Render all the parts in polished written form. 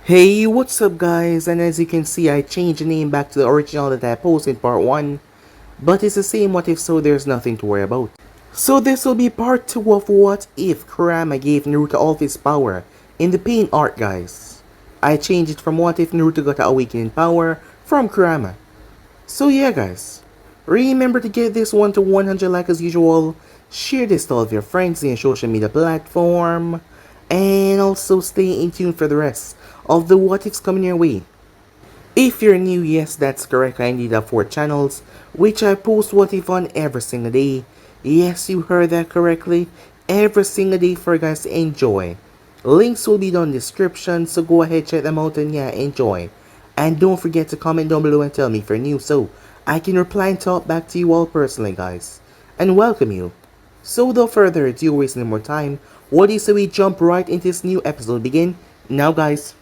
Hey, what's up guys? And as you can see, I changed the name back to the original that I posted in part 1. But it's the same what if, so there's nothing to worry about. So this will be part 2 of what if Kurama gave Naruto all of his power in the pain art, guys. I changed it from what if Naruto got awakening power from Kurama. So yeah guys, remember to get this one to 100 likes as usual, share this to all of your friends in your social media platform, and also stay in tune for the rest of the what ifs coming your way. If you're new, yes, that's correct, I indeed have 4 channels, which I post what if on every single day. Yes, you heard that correctly, every single day for you guys to enjoy. Links will be down in the description, so go ahead, check them out and yeah, enjoy. And don't forget to comment down below and tell me if you're new so I can reply and talk back to you all personally, guys. And welcome you. So without further ado, wasting no more time, what do you say we jump right into this new episode begin? Now guys.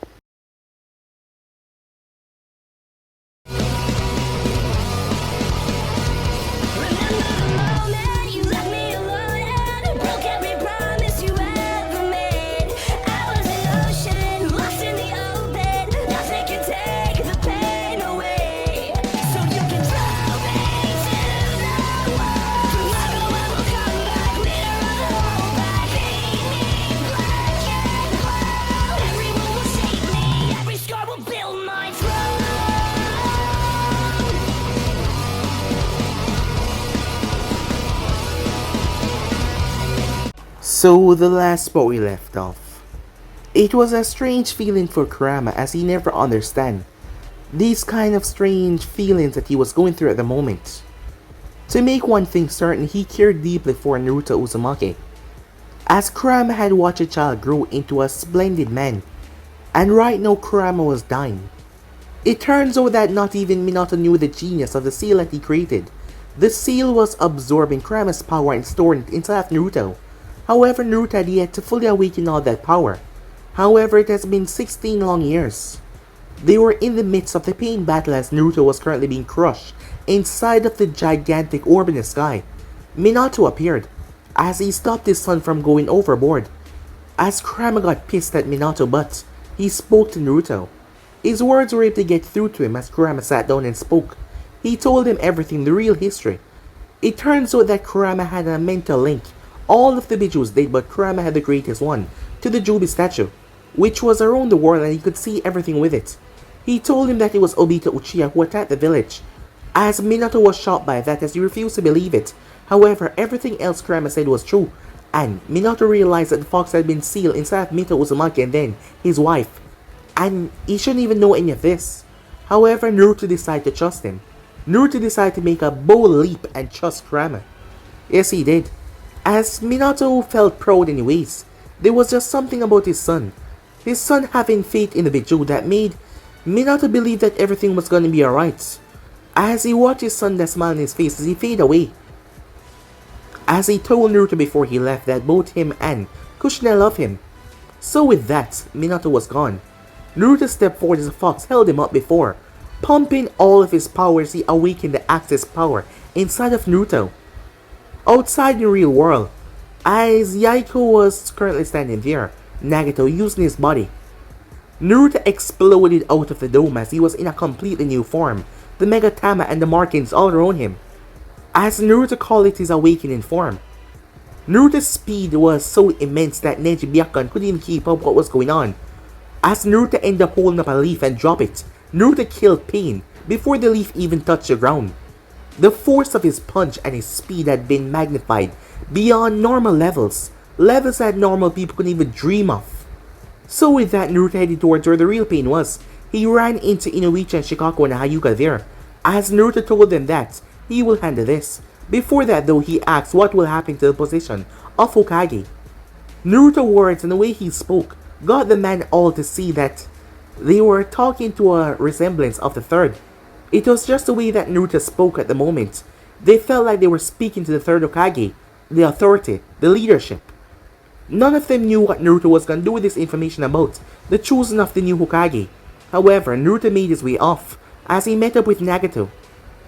So the last spot we left off. It was a strange feeling for Kurama as he never understand these kind of strange feelings that he was going through at the moment. To make one thing certain, he cared deeply for Naruto Uzumaki, as Kurama had watched a child grow into a splendid man, and right now Kurama was dying. It turns out that not even Minato knew the genius of the seal that he created. The seal was absorbing Kurama's power and storing it inside of Naruto. However, Naruto had yet to fully awaken all that power. However, it has been 16 long years. They were in the midst of the pain battle as Naruto was currently being crushed inside of the gigantic orb in the sky. Minato appeared, as he stopped his son from going overboard. As Kurama got pissed at Minato, but he spoke to Naruto. His words were able to get through to him as Kurama sat down and spoke. He told him everything, the real history. It turns out that Kurama had a mental link. All of the Bijus did, but Kurama had the greatest one, to the Kyuubi statue, which was around the world and he could see everything with it. He told him that it was Obito Uchiha who attacked the village, as Minato was shocked by that as he refused to believe it. However, everything else Kurama said was true, and Minato realized that the fox had been sealed inside of Minato Uzumaki and then his wife, and he shouldn't even know any of this. However, Naruto decided to trust him. Naruto decided to make a bold leap and trust Kurama. Yes, he did. As Minato felt proud anyways, there was just something about his son having faith in the Biju that made Minato believe that everything was gonna be alright. As he watched his son that smile on his face as he faded away. As he told Naruto before he left that both him and Kushina love him. So with that, Minato was gone. Naruto stepped forward as the fox held him up before, pumping all of his power as he awakened the Access power inside of Naruto. Outside in the real world, as Yaiko was currently standing there, Nagato using his body. Naruto exploded out of the dome as he was in a completely new form, the Megatama and the markings all around him, as Naruto called it his awakening form. Naruto's speed was so immense that Neji Byakugan couldn't even keep up what was going on. As Naruto ended up holding up a leaf and dropped it, Naruto killed Pain before the leaf even touched the ground. The force of his punch and his speed had been magnified beyond normal levels that normal people couldn't even dream of. So with that, Naruto headed towards where the real Pain was. He ran into Inoichi and Shikaku and Hayuka there, as Naruto told them that he will handle this. Before that though, he asked what will happen to the position of Hokage. Naruto's words and the way he spoke got the man all to see that they were talking to a resemblance of the third. It was just the way that Naruto spoke at the moment. They felt like they were speaking to the third Hokage, the authority, the leadership. None of them knew what Naruto was gonna do with this information about the choosing of the new Hokage. However, Naruto made his way off as he met up with Nagato.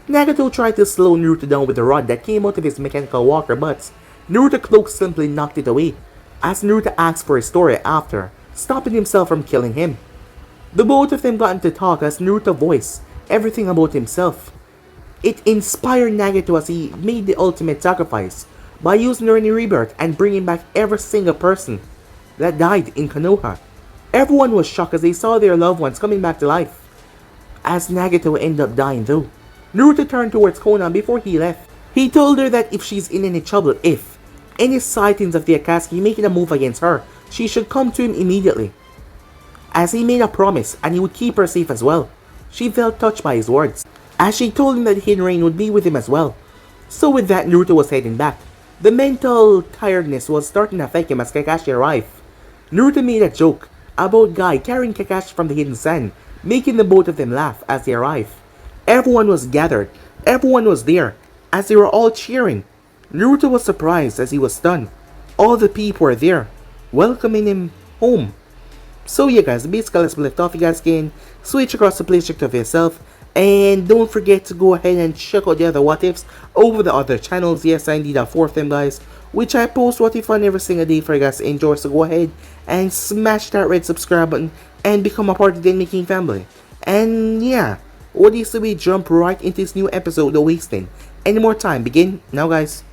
Nagato tried to slow Naruto down with the rod that came out of his mechanical walker, but Naruto Cloak simply knocked it away, as Naruto asked for his story after stopping himself from killing him. The both of them got into talk as Naruto voiced everything about himself. It inspired Nagato as he made the ultimate sacrifice by using the rebirth and bringing back every single person that died in Konoha. Everyone was shocked as they saw their loved ones coming back to life. As Nagato ended up dying though, Naruto turned towards Konan before he left. He told her that if she's in any trouble, if any sightings of the Akatsuki making a move against her, she should come to him immediately. As he made a promise and he would keep her safe as well, she felt touched by his words, as she told him that Hidden Rain would be with him as well. So with that, Naruto was heading back. The mental tiredness was starting to affect him as Kakashi arrived. Naruto made a joke about Guy carrying Kakashi from the hidden sand, making the both of them laugh as they arrived. Everyone was gathered, everyone was there, as they were all cheering. Naruto was surprised as he was stunned. All the people were there, welcoming him home. So yeah guys, basically let's left off. You guys can switch across the play check of yourself. And don't forget to go ahead and check out the other what ifs over the other channels. Yes, I indeed have 4 of them guys, which I post what if on every single day for you guys to enjoy. So go ahead and smash that red subscribe button and become a part of the Making family. And yeah, what do you say we jump right into this new episode without wasting any more time? Begin now guys.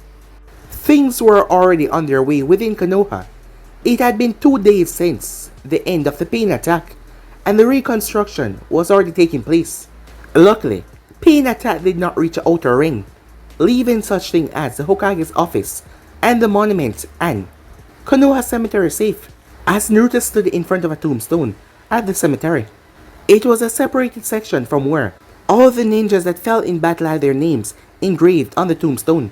Things were already underway within Konoha. It had been 2 days since the end of the pain attack, and the reconstruction was already taking place. Luckily, pain attack did not reach the outer ring, leaving such things as the Hokage's office and the monument and Konoha cemetery safe. As Naruto stood in front of a tombstone at the cemetery, it was a separated section from where all the ninjas that fell in battle had their names engraved on the tombstone.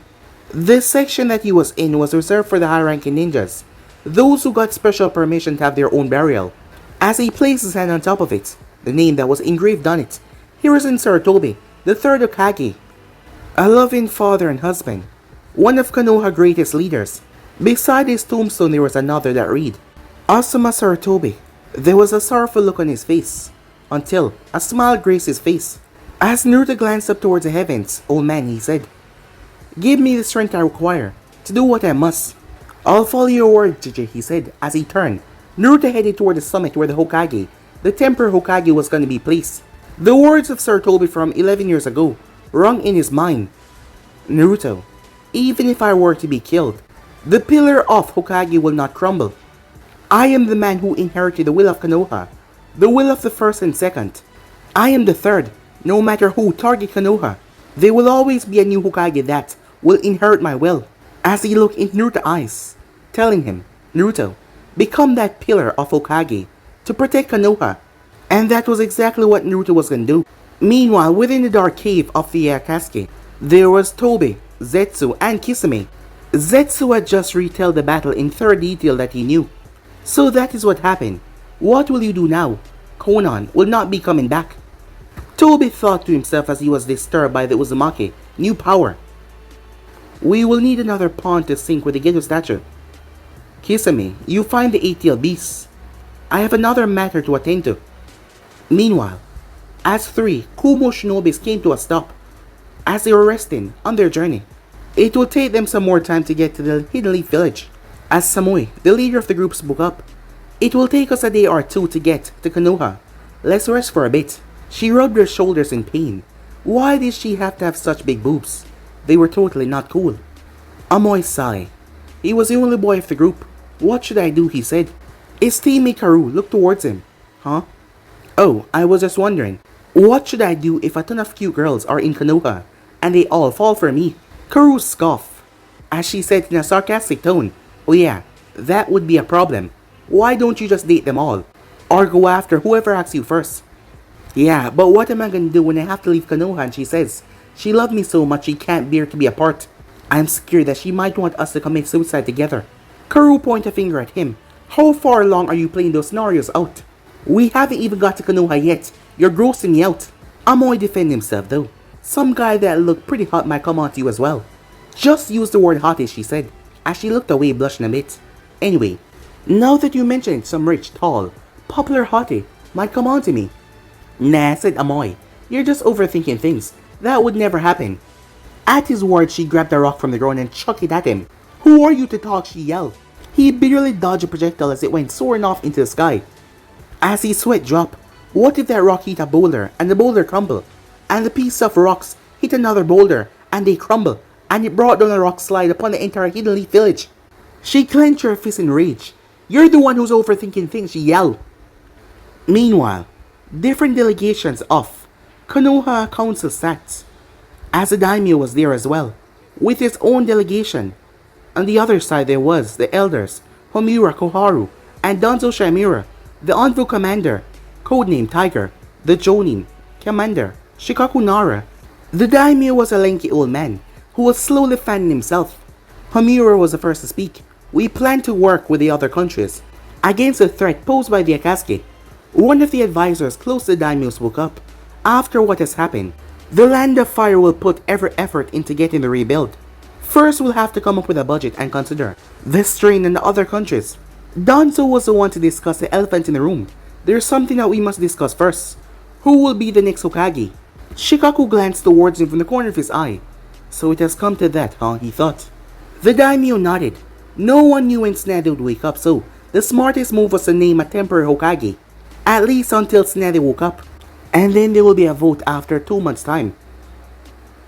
This section that he was in was reserved for the high-ranking ninjas, those who got special permission to have their own burial. As he placed his hand on top of it, the name that was engraved on it, Hiruzen Sarutobi, the third Hokage, a loving father and husband, one of Konoha's greatest leaders. Beside his tombstone there was another that read, Asuma Sarutobi. There was a sorrowful look on his face, until a smile graced his face. As Naruto glanced up towards the heavens, old man, he said, give me the strength I require to do what I must. I'll follow your word, Jiji, he said as he turned. Naruto headed toward the summit where the Hokage, the Temper Hokage, was going to be placed. The words of Sarutobi from 11 years ago rung in his mind. Naruto, even if I were to be killed, the pillar of Hokage will not crumble. I am the man who inherited the will of Konoha, the will of the first and second. I am the third. No matter who target Konoha, there will always be a new Hokage that will inherit my will. As he looked in Naruto's eyes, telling him, Naruto, become that pillar of Hokage to protect Konoha. And that was exactly what Naruto was going to do. Meanwhile, within the dark cave of the Akatsuki, there was Tobi, Zetsu, and Kisame. Zetsu had just retold the battle in third detail that he knew. So that is what happened. What will you do now? Konan will not be coming back. Tobi thought to himself as he was disturbed by the Uzumaki new power. We will need another pawn to sync with the Geto statue. Kisame, you find the 8-tailed beast. I have another matter to attend to. Meanwhile, as 3 Kumo shinobis came to a stop, as they were resting on their journey. It will take them some more time to get to the Hidden Leaf village. As Samui, the leader of the group, spoke up, it will take us a day or 2 to get to Konoha. Let's rest for a bit. She rubbed her shoulders in pain. Why did she have to have such big boobs? They were totally not cool. Amoy sighed. He was the only boy of the group. What should I do, he said. His teammate Karu looked towards him. Huh? Oh, I was just wondering. What should I do if a ton of cute girls are in Konoha and they all fall for me? Karu scoffed as she said in a sarcastic tone, oh yeah, that would be a problem. Why don't you just date them all? Or go after whoever asks you first? Yeah, but what am I gonna do when I have to leave Konoha and she says she loved me so much she can't bear to be apart? I'm scared that she might want us to commit suicide together. Karu pointed a finger at him. How far along are you playing those scenarios out? We haven't even got to Konoha yet. You're grossing me out. Amoy defended himself though. Some guy that looked pretty hot might come on to you as well. Just use the word hottish, she said, as she looked away blushing a bit. Anyway, now that you mentioned some rich, tall, popular hottie might come on to me. Nah, said Amoy. You're just overthinking things. That would never happen. At his words, she grabbed a rock from the ground and chucked it at him. Who are you to talk, she yelled. He barely dodged a projectile as it went soaring off into the sky. As his sweat dropped, What if that rock hit a boulder and the boulder crumbled? And the piece of rocks hit another boulder and they crumble, and it brought down a rock slide upon the entire Hidden Leaf village. She clenched her fist in rage. You're the one who's overthinking things, she yelled. Meanwhile, different delegations of Konoha Council sat, as the daimyo was there as well, with his own delegation. On the other side there was the elders, Homura Koharu and Danzo Shamura, the Anvu commander, codenamed Tiger, the Jonin commander, Shikaku Nara. The daimyo was a lanky old man who was slowly fanning himself. Homura was the first to speak. We plan to work with the other countries against the threat posed by the Akatsuki. One of the advisors close to the daimyo spoke up. After what has happened, the Land of Fire will put every effort into getting the rebuild. First, we'll have to come up with a budget and consider the strain in the other countries. Danzo was the one to discuss the elephant in the room. There's something that we must discuss first. Who will be the next Hokage? Shikaku glanced towards him from the corner of his eye. So it has come to that, huh? He thought. The daimyo nodded. No one knew when Tsunade would wake up, so the smartest move was to name a temporary Hokage. At least until Tsunade woke up. And then there will be a vote after 2 months' time.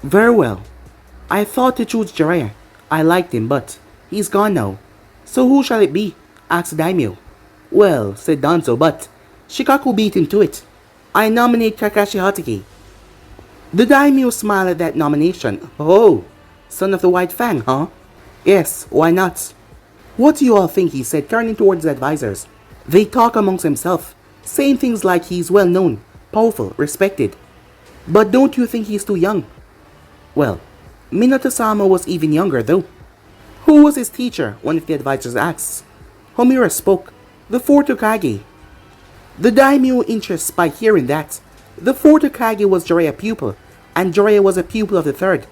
Very well. I thought to choose Jiraiya. I liked him, but he's gone now. So who shall it be? Asked daimyo. Well, said Danzo, but Shikaku beat him to it. I nominate Kakashi Hatake. The daimyo smiled at that nomination. Oh, son of the White Fang, huh? Yes, why not? What do you all think? He said, turning towards the advisors. They talk amongst themselves, saying things like he's well known, powerful, respected. But don't you think he's too young? Well, Minato-sama was even younger though. Who was his teacher? One of the advisors asked. Homura spoke. The fourth Hokage. The daimyo interest by hearing that. The fourth Hokage was Jiraiya's pupil, and Jiraiya was a pupil of the third.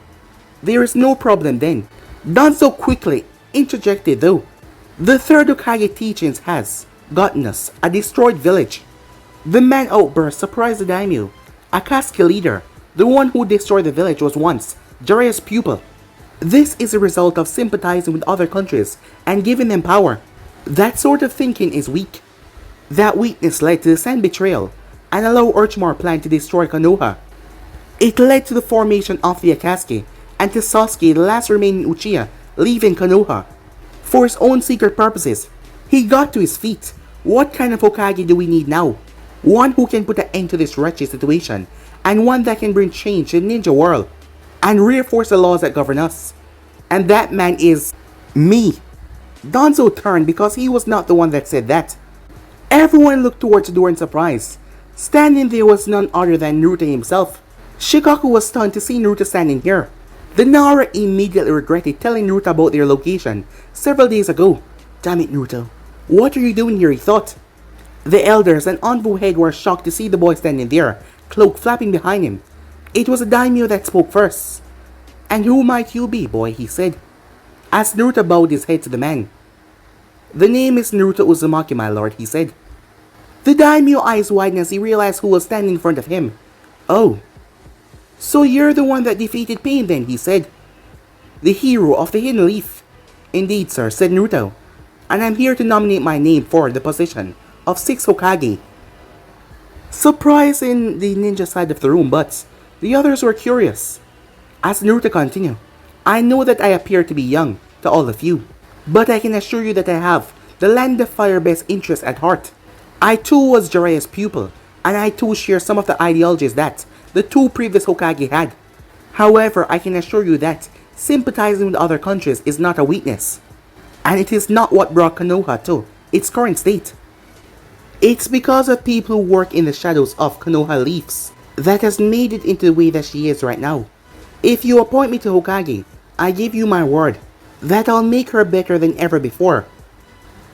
There is no problem then. Danzo quickly interjected though. The third Hokage teachings has gotten us a destroyed village. The man outburst surprised the daimyo. Akatsuki leader, the one who destroyed the village, was once Jiraiya's pupil. This is a result of sympathizing with other countries and giving them power. That sort of thinking is weak. That weakness led to the Sand betrayal and allowed Orochimaru plan to destroy Konoha. It led to the formation of the Akatsuki and to Sasuke, the last remaining Uchiha, leaving Konoha. For his own secret purposes, he got to his feet. What kind of Hokage do we need now? One who can put an end to this wretched situation, and one that can bring change to the ninja world, and reinforce the laws that govern us. And that man is me. Danzo turned because he was not the one that said that. Everyone looked towards the door in surprise. Standing there was none other than Naruto himself. Shikaku was stunned to see Naruto standing here. The Nara immediately regretted telling Naruto about their location several days ago. Damn it, Naruto. What are you doing here? He thought. The elders and Anbu head were shocked to see the boy standing there, cloak flapping behind him. It was the daimyo that spoke first. And who might you be, boy? He said, as Naruto bowed his head to the man. The name is Naruto Uzumaki, my lord, he said. The daimyo eyes widened as he realized who was standing in front of him. Oh, so you're the one that defeated Pain then, he said. The hero of the Hidden Leaf. Indeed, sir, said Naruto. And I'm here to nominate my name for the position of 6th Hokage. Surprise in the ninja side of the room, but the others were curious. As Naruto continued, I know that I appear to be young to all of you, but I can assure you that I have the Land of Fire best interest at heart. I too was Jiraiya's pupil, and I too share some of the ideologies that the two previous Hokage had. However, I can assure you that sympathizing with other countries is not a weakness, and it is not what brought Konoha to its current state. It's because of people who work in the shadows of Konoha Leafs that has made it into the way that she is right now. If you appoint me to Hokage, I give you my word that I'll make her better than ever before.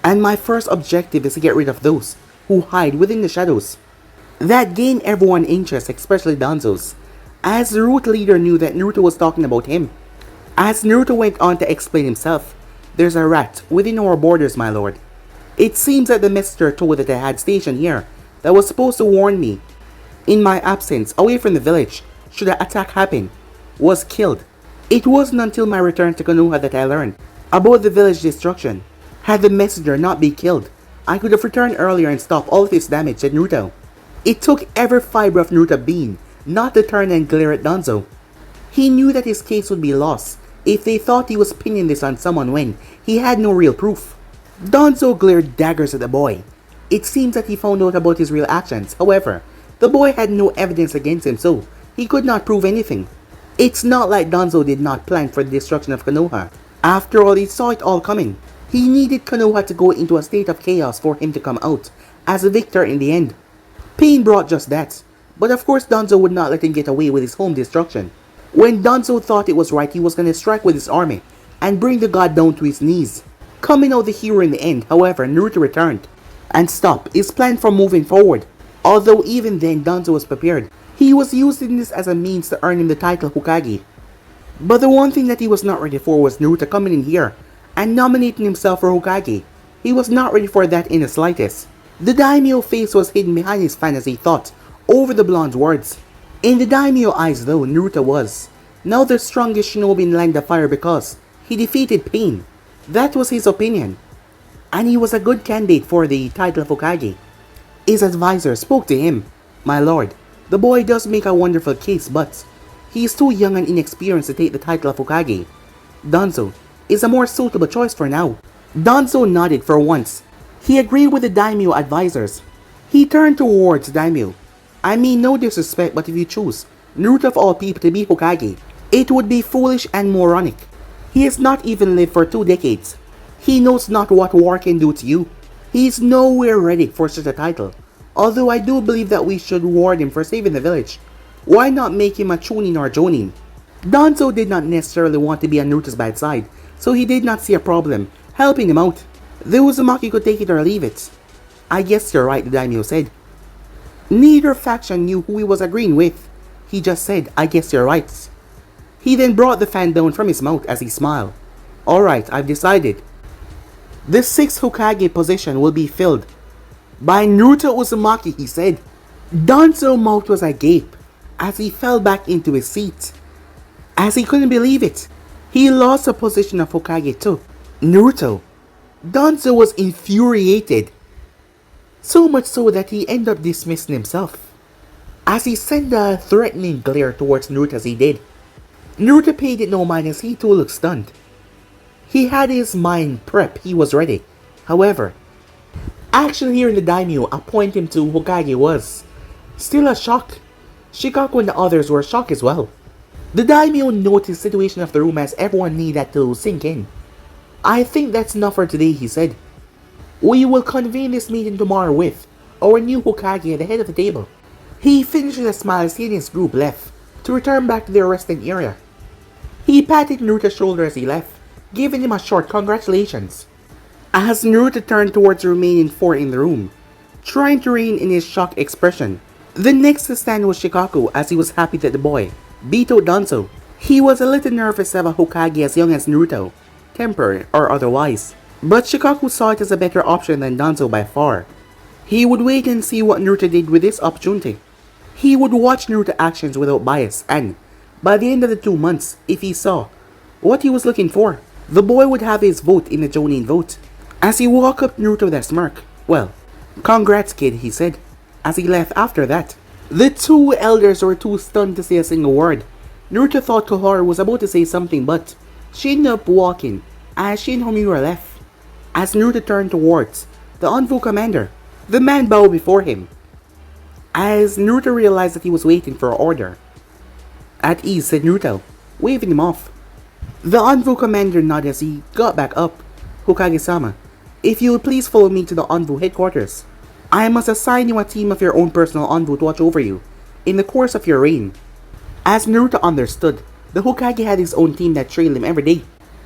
And my first objective is to get rid of those who hide within the shadows. That gained everyone interest, especially Danzo's, as the root leader knew that Naruto was talking about him. As Naruto went on to explain himself, there's a rat within our borders, my lord. It seems that the messenger told that I had stationed here that was supposed to warn me in my absence away from the village should an attack happen was killed. It wasn't until my return to Konoha that I learned about the village destruction. Had the messenger not been killed, I could have returned earlier and stopped all of this damage, said Naruto. It took every fiber of Naruto being not to turn and glare at Danzo. He knew that his case would be lost if they thought he was pinning this on someone when he had no real proof. Danzo glared daggers at the boy. It seems that he found out about his real actions. However, the boy had no evidence against him, so he could not prove anything. It's not like Danzo did not plan for the destruction of Konoha. After all, he saw it all coming. He needed Konoha to go into a state of chaos for him to come out as a victor in the end. Pain brought just that, but of course Danzo would not let him get away with his home destruction. When Danzo thought it was right, he was going to strike with his army and bring the god down to his knees. Coming out the hero in the end, however, Naruto returned and stopped his plan from moving forward. Although even then Danzo was prepared, he was using this as a means to earn him the title Hokage. But the one thing that he was not ready for was Naruto coming in here and nominating himself for Hokage. He was not ready for that in the slightest. The daimyo face was hidden behind his fantasy thought over the blonde's words. In the daimyo eyes though, Naruto was now the strongest shinobi in Land of Fire because he defeated Pain. That was his opinion. And he was a good candidate for the title of Hokage. His advisor spoke to him. My lord, the boy does make a wonderful case, but he is too young and inexperienced to take the title of Hokage. Danzo is a more suitable choice for now. Danzo nodded for once. He agreed with the daimyo advisors. He turned towards daimyo. I mean no disrespect, but if you choose Naruto of all people to be Hokage, it would be foolish and moronic. He has not even lived for 2 decades. He knows not what war can do to you. He is nowhere ready for such a title. Although I do believe that we should reward him for saving the village. Why not make him a Chunin or Jonin? Danzo did not necessarily want to be on Naruto's bad side, so he did not see a problem helping him out. The Uzumaki could take it or leave it. I guess you're right, the daimyo said. Neither faction knew who he was agreeing with. He just said, I guess you're right. He then brought the fan down from his mouth as he smiled. Alright, I've decided. The 6th Hokage position will be filled by Naruto Uzumaki, he said. Danzo's mouth was agape as he fell back into his seat, as he couldn't believe it. He lost the position of Hokage too. Naruto. Danzo was infuriated, so much so that he ended up dismissing himself, as he sent a threatening glare towards Naruto as he did. Naruto paid it no mind as he too looked stunned. He had his mind prepped, he was ready. However, action here in the daimyo appoint him to Hokage was still a shock. Shikaku and the others were shocked as well. The daimyo noticed the situation of the room as everyone needed that to sink in. I think that's enough for today, he said. We will convene this meeting tomorrow with our new Hokage at the head of the table. He finished with a smile as he and his group left to return back to their resting area. He patted Naruto's shoulder as he left, giving him a short congratulations. As Naruto turned towards the remaining 4 in the room, trying to rein in his shocked expression. The next to stand was Shikaku as he was happy that the boy beat out Danzo. He was a little nervous to have a Hokage as young as Naruto, temporary or otherwise, but Shikaku saw it as a better option than Danzo by far. He would wait and see what Naruto did with this opportunity. He would watch Naruto's actions without bias, and by the end of the 2 months, if he saw what he was looking for, the boy would have his vote in the Jonin vote. As he walked up to Naruto with a smirk, well, congrats kid, he said, as he left after that. The 2 elders were too stunned to say a single word. Naruto thought Koharu was about to say something, but she ended up walking as she and Homura left. As Naruto turned towards the Anbu commander, the man bowed before him. As Naruto realized that he was waiting for an order. At ease, said Naruto, waving him off. The Anbu commander nodded as he got back up. Hokage-sama, if you would please follow me to the Anbu headquarters. I must assign you a team of your own personal Anbu to watch over you in the course of your reign. As Naruto understood, the Hokage had his own team that trailed him every day.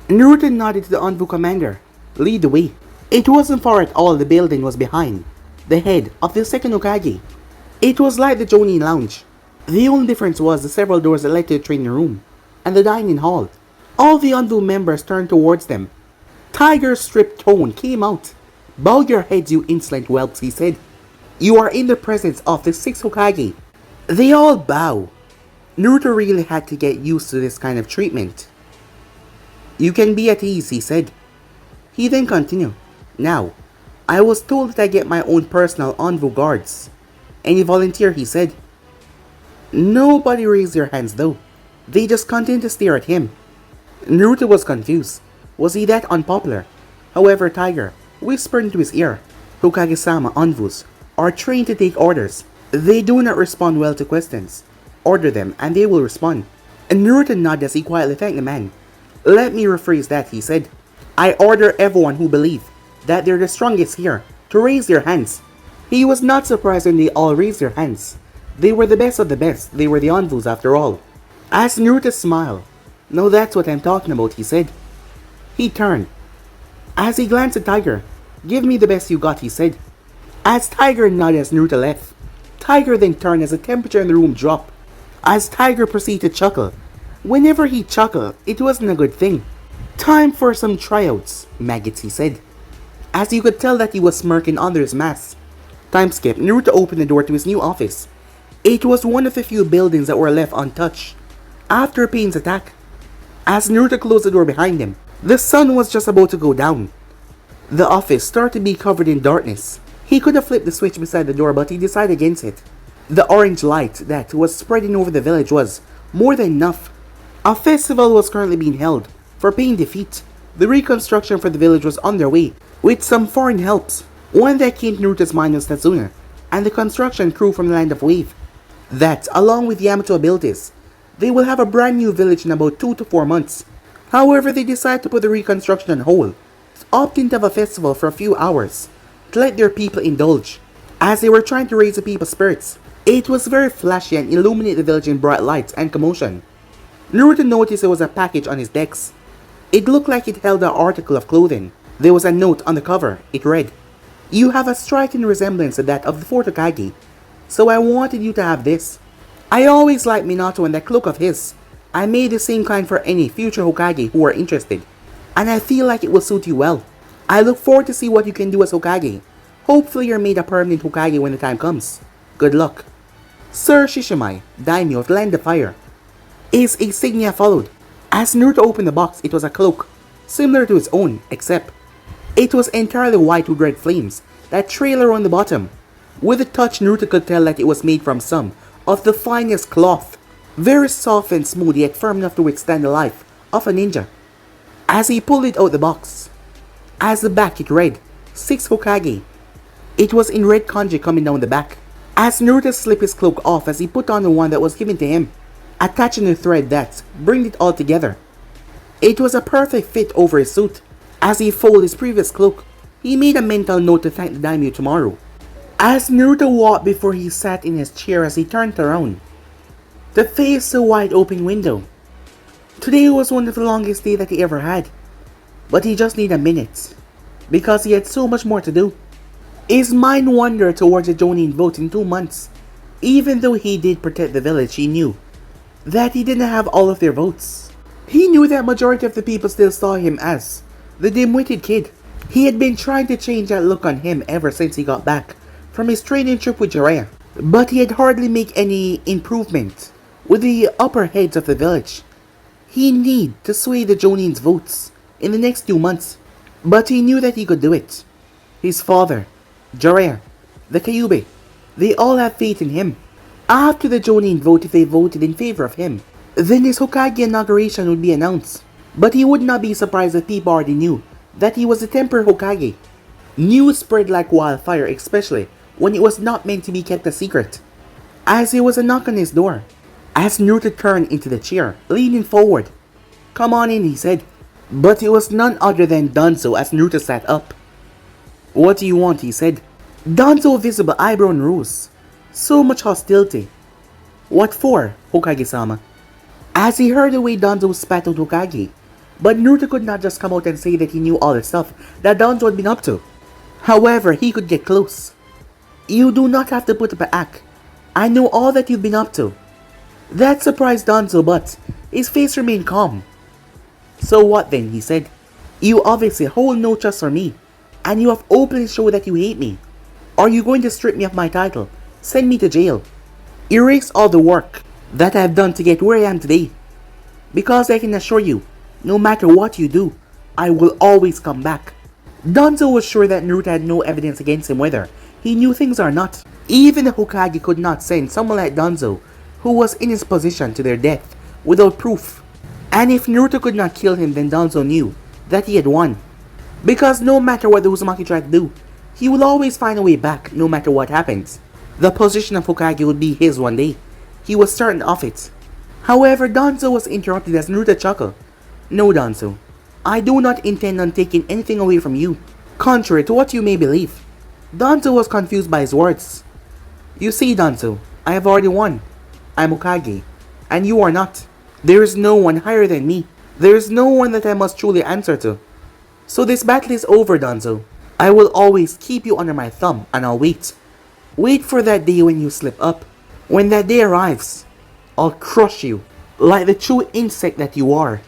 Naruto nodded to the Anbu commander. Lead the way. It wasn't far at all. The building was behind the head of the 2nd Hokage. It was like the Jonin lounge. The only difference was the several doors that led to the training room and the dining hall. All the Anbu members turned towards them. Tiger's stripped tone came out. Bow your heads, you insolent whelps, he said. You are in the presence of the 6th Hokage. They all bow. Naruto really had to get used to this kind of treatment. You can be at ease, he said. He then continued. Now, I was told that I get my own personal Anbu guards. Any volunteer, he said. Nobody raised their hands though. They just continued to stare at him. Naruto was confused. Was he that unpopular? However, Tiger whispered into his ear, Hokage-sama envus are trained to take orders. They do not respond well to questions. Order them and they will respond. And Naruto nodded as he quietly thanked the man. Let me rephrase that, he said. I order everyone who believe that they're the strongest here to raise their hands. He was not surprised when they all raised their hands. They were the best of the best. They were the envus after all. As Naruto smiled, no, that's what I'm talking about, he said. He turned. As he glanced at Tiger, give me the best you got, he said. As Tiger nodded as Naruto left, Tiger then turned as the temperature in the room dropped. As Tiger proceeded to chuckle. Whenever he chuckled, it wasn't a good thing. Time for some tryouts, maggots, he said. As you could tell that he was smirking under his mask. Time skip, Naruto opened the door to his new office. It was one of the few buildings that were left untouched after Pain's attack. As Naruto closed the door behind him, the sun was just about to go down. The office started to be covered in darkness. He could have flipped the switch beside the door, but he decided against it. The orange light that was spreading over the village was more than enough. A festival was currently being held for Pain defeat. The reconstruction for the village was underway with some foreign helps. One that came to Naruto's mind was Tatsuna and the construction crew from the Land of Wave. That, along with Yamato abilities, they will have a brand new village in about 2 to 4 months. However, they decided to put the reconstruction on hold, opting to have a festival for a few hours to let their people indulge. As they were trying to raise the people's spirits, it was very flashy and illuminated the village in bright lights and commotion. Naruto noticed there was a package on his desk. It looked like it held an article of clothing. There was a note on the cover. It read, "You have a striking resemblance to that of the fourth Hokage, so I wanted you to have this. I always liked Minato and that cloak of his. I made the same kind for any future Hokage who are interested, and I feel like it will suit you well. I look forward to see what you can do as Hokage. Hopefully you're made a permanent Hokage when the time comes. Good luck. Sir Shishimai, Daimyo of the Land of Fire." His insignia followed. As Naruto opened the box, it was a cloak, similar to his own, except it was entirely white with red flames that trailed around the bottom. With a touch, Naruto could tell that it was made from some of the finest cloth. Very soft and smooth, yet firm enough to withstand the life of a ninja. As he pulled it out the box, as the back it read, 6 Hokage. It was in red kanji coming down the back. As Naruto slipped his cloak off as he put on the one that was given to him, attaching the thread that bring it all together. It was a perfect fit over his suit. As he folded his previous cloak, he made a mental note to thank the daimyo tomorrow. As Naruto walked before he sat in his chair as he turned around to face the wide open window. Today was one of the longest days that he ever had, but he just needed a minute because he had so much more to do. His mind wandered towards the Jonin vote in 2 months. Even though he did protect the village, he knew that he didn't have all of their votes. He knew that majority of the people still saw him as the dim-witted kid. He had been trying to change that look on him ever since he got back from his training trip with Jiraiya, but he had hardly made any improvement with the upper heads of the village. He needed to sway the Jonin's votes in the next 2 months, but he knew that he could do it. His father, Jiraiya, the Kyuubi, they all have faith in him. After the Jonin vote, if they voted in favor of him, then his Hokage inauguration would be announced. But he would not be surprised if people already knew that he was the temporary Hokage. News spread like wildfire, especially when it was not meant to be kept a secret. As there was a knock on his door, as Naruto turned into the chair, leaning forward. "Come on in," he said. But it was none other than Danzo as Naruto sat up. "What do you want?" he said. Danzo visible eyebrow rose. So much hostility. "What for, Hokage-sama?" As he heard the way Danzo spat out Hokage, but Naruto could not just come out and say that he knew all the stuff that Danzo had been up to. However, he could get close. "You do not have to put up an act. I know all that you've been up to." That surprised Danzo, but his face remained calm. "So what then?" he said. "You obviously hold no trust for me, and you have openly shown that you hate me. Are you going to strip me of my title, send me to jail, erase all the work that I have done to get where I am today? Because I can assure you, no matter what you do, I will always come back." Danzo was sure that Naruto had no evidence against him, whether He knew things are not. Even the Hokage could not send someone like Danzo, who was in his position, to their death without proof. And if Naruto could not kill him, then Danzo knew that he had won. Because no matter what the Uzumaki tried to do, he would always find a way back no matter what happens. The position of Hokage would be his one day. He was certain of it. However, Danzo was interrupted as Naruto chuckled. No, Danzo. I do not intend on taking anything away from you, contrary to what you may believe. Danzo was confused by his words. You see, Danzo, I have already won. I am Hokage, and you are not. There is no one higher than me. There is no one that I must truly answer to. So this battle is over, Danzo. I will always keep you under my thumb, and I'll wait. Wait for that day when you slip up. When that day arrives, I'll crush you, like the true insect that you are.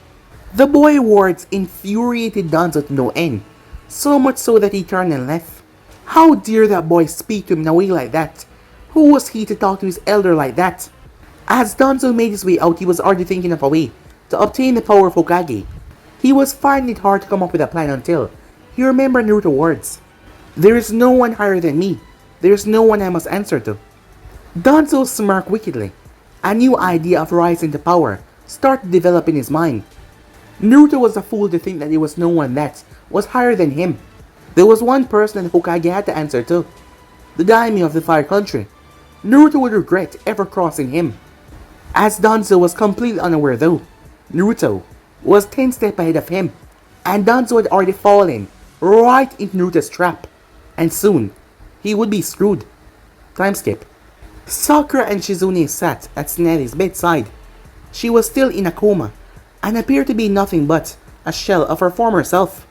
The boy's words infuriated Danzo to no end, so much so that he turned and left. How dare that boy speak to him in a way like that? Who was he to talk to his elder like that? As Danzo made his way out, he was already thinking of a way to obtain the power of Hokage. He was finding it hard to come up with a plan until he remembered Naruto's words. There is no one higher than me. There is no one I must answer to. Danzo smirked wickedly. A new idea of rising to power started to develop in his mind. Naruto was a fool to think that there was no one that was higher than him. There was one person that Hokage had to answer to. The daimyo of the Fire Country. Naruto would regret ever crossing him. As Danzo was completely unaware though, Naruto was 10 steps ahead of him, and Danzo had already fallen right into Naruto's trap, and soon he would be screwed. Time skip. Sakura and Shizune sat at Tsunade's bedside. She was still in a coma, and appeared to be nothing but a shell of her former self.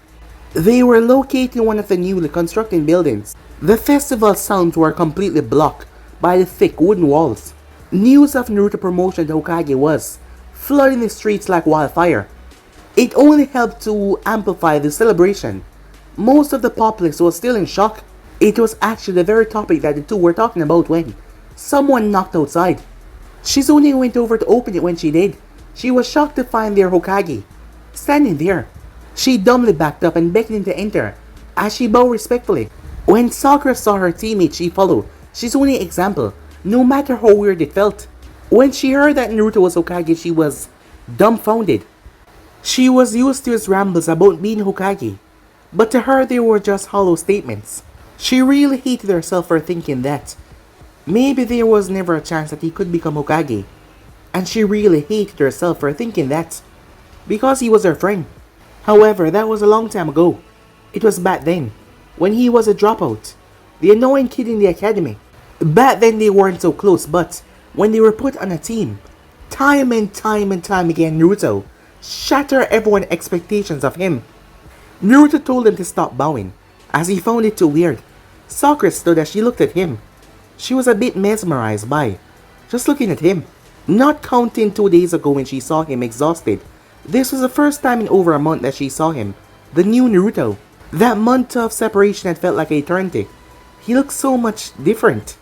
They were located in one of the newly constructed buildings. The festival sounds were completely blocked by the thick wooden walls. News of Naruto promotion to Hokage was flooding the streets like wildfire. It only helped to amplify the celebration. Most of the populace was still in shock. It was actually the very topic that the two were talking about when someone knocked outside. Shizune went over to open it. When she did, she was shocked to find their Hokage standing there. She dumbly backed up and beckoned him to enter as she bowed respectfully. When Sakura saw her teammate, she followed Shizune's example, no matter how weird it felt. When she heard that Naruto was Hokage, she was dumbfounded. She was used to his rambles about being Hokage, but to her they were just hollow statements. She really hated herself for thinking that maybe there was never a chance that he could become Hokage, and she really hated herself for thinking that because he was her friend. However, that was a long time ago. It was back then, when he was a dropout, the annoying kid in the academy. Back then they weren't so close, but when they were put on a team, time and time again Naruto shattered everyone's expectations of him. Naruto told him to stop bowing, as he found it too weird. Sakura stood as she looked at him. She was a bit mesmerized by just looking at him. Not counting 2 days ago when she saw him exhausted, this was the first time in over a month that she saw him, the new Naruto. That month of separation had felt like an eternity. He looked so much different.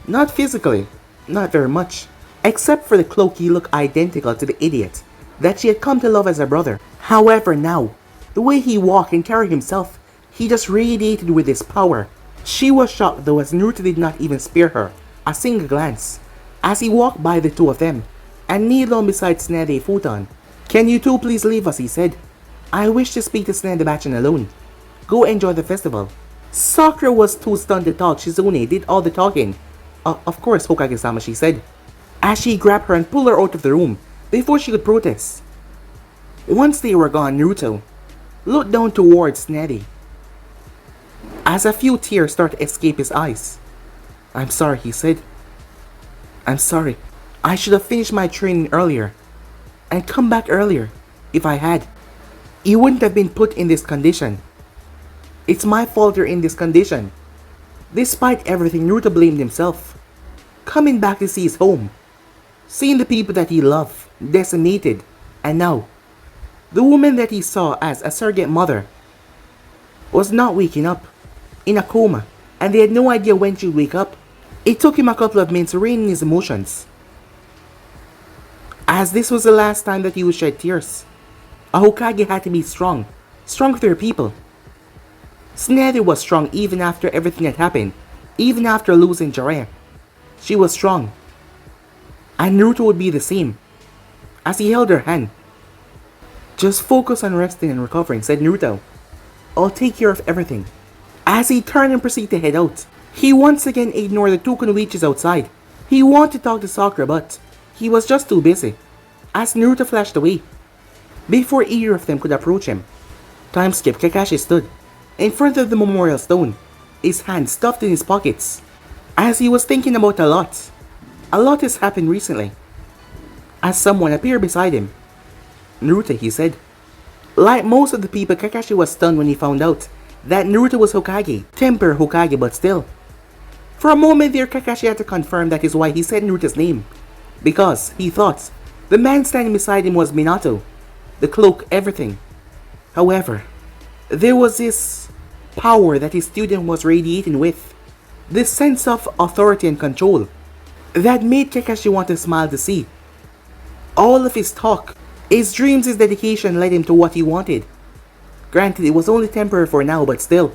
Not physically, not very much. Except for the cloak, he looked identical to the idiot that she had come to love as a brother. However now, the way he walked and carried himself, he just radiated with his power. She was shocked though, as Naruto did not even spare her a single glance as he walked by the two of them and kneeled down beside Tsunade futon. Can you two please leave us, he said. I wish to speak to Tsunade Bachan alone. Go enjoy the festival. Sakura was too stunned to talk. Shizune did all the talking. Of course, Hokage-sama, she said, as she grabbed her and pulled her out of the room before she could protest. Once they were gone, Naruto looked down towards Tsunade as a few tears started to escape his eyes. I'm sorry, he said. I'm sorry. I should have finished my training earlier and come back earlier. If I had, you wouldn't have been put in this condition. It's my fault you're in this condition. Despite everything, Naruto blamed himself. Coming back to see his home, seeing the people that he loved decimated, and now the woman that he saw as a surrogate mother was not waking up, in a coma, and they had no idea when she'd wake up. It took him a couple of minutes to rein in his emotions, as this was the last time that he would shed tears. A Hokage had to be strong for their people. Tsunade was strong even after everything had happened, Even after losing Jiraiya, she was strong. And Naruto would be the same. As he held her hand. Just focus on resting and recovering, said Naruto. I'll take care of everything. As he turned and proceeded to head out, he once again ignored the two kunoichis outside. He wanted to talk to Sakura, but he was just too busy. As Naruto flashed away, before either of them could approach him, time skip, Kakashi stood in front of the memorial stone, his hands stuffed in his pockets, as he was thinking about a lot. A lot has happened recently. As someone appeared beside him. Naruto, he said. Like most of the people, Kakashi was stunned when he found out that Naruto was Hokage, temper Hokage, but still. For a moment there, Kakashi had to confirm that is why he said Naruto's name, because he thought the man standing beside him was Minato, the cloak, everything. However, there was this power that his student was radiating with, this sense of authority and control, that made Kakashi want to smile to see. All of his talk, his dreams, his dedication led him to what he wanted. Granted, it was only temporary for now, but still.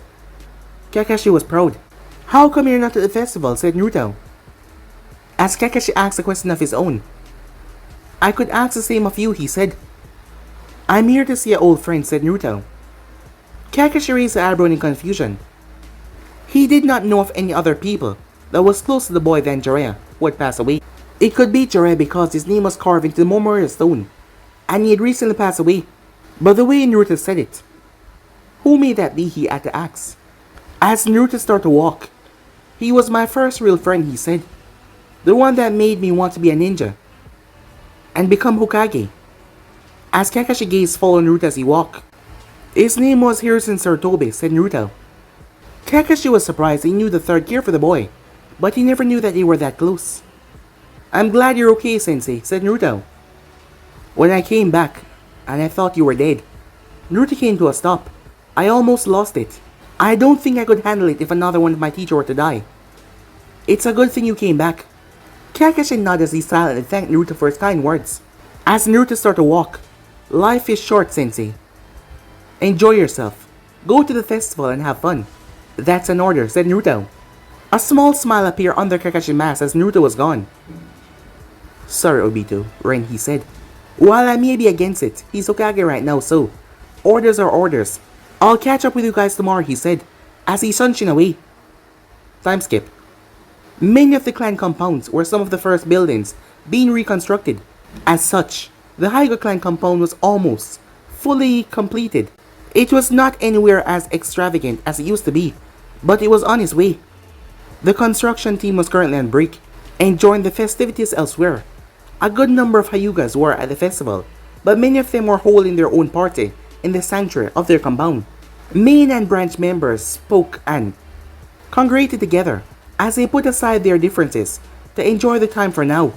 Kakashi was proud. How come you're not at the festival, said Naruto. As Kakashi asked a question of his own. I could ask the same of you, he said. I'm here to see an old friend, said Naruto. Kakashi raised an eyebrow in confusion. He did not know of any other people that was close to the boy than Jiraiya, who had passed away. It could be Jiraiya because his name was carved into the memorial stone, and he had recently passed away. But the way Naruto said it, who may that be, he had to ask. As Naruto started to walk, he was my first real friend, he said. The one that made me want to be a ninja and become Hokage. As Kakashi gazed followed Naruto as he walked. His name was Hiruzen Sarutobi, said Naruto. Kakashi was surprised he knew the third gear for the boy, but he never knew that they were that close. I'm glad you're okay, Sensei, said Naruto. When I came back, and I thought you were dead, Naruto came to a stop. I almost lost it. I don't think I could handle it if another one of my teachers were to die. It's a good thing you came back. Kakashi nodded as he silently thanked Naruto for his kind words. As Naruto started to walk, life is short, Sensei. Enjoy yourself. Go to the festival and have fun. That's an order, said Naruto. A small smile appeared under Kakashi's mask as Naruto was gone. Sorry, Obito, Ren, he said. While I may be against it, he's Hokage right now, so orders are orders. I'll catch up with you guys tomorrow, he said, as he sunshined away. Time skip. Many of the clan compounds were some of the first buildings being reconstructed. As such, the Hyuga clan compound was almost fully completed. It was not anywhere as extravagant as it used to be, but it was on its way. The construction team was currently on break, enjoying the festivities elsewhere. A good number of Hyugas were at the festival, but many of them were holding their own party in the sanctuary of their compound. Main and branch members spoke and congregated together as they put aside their differences to enjoy the time for now.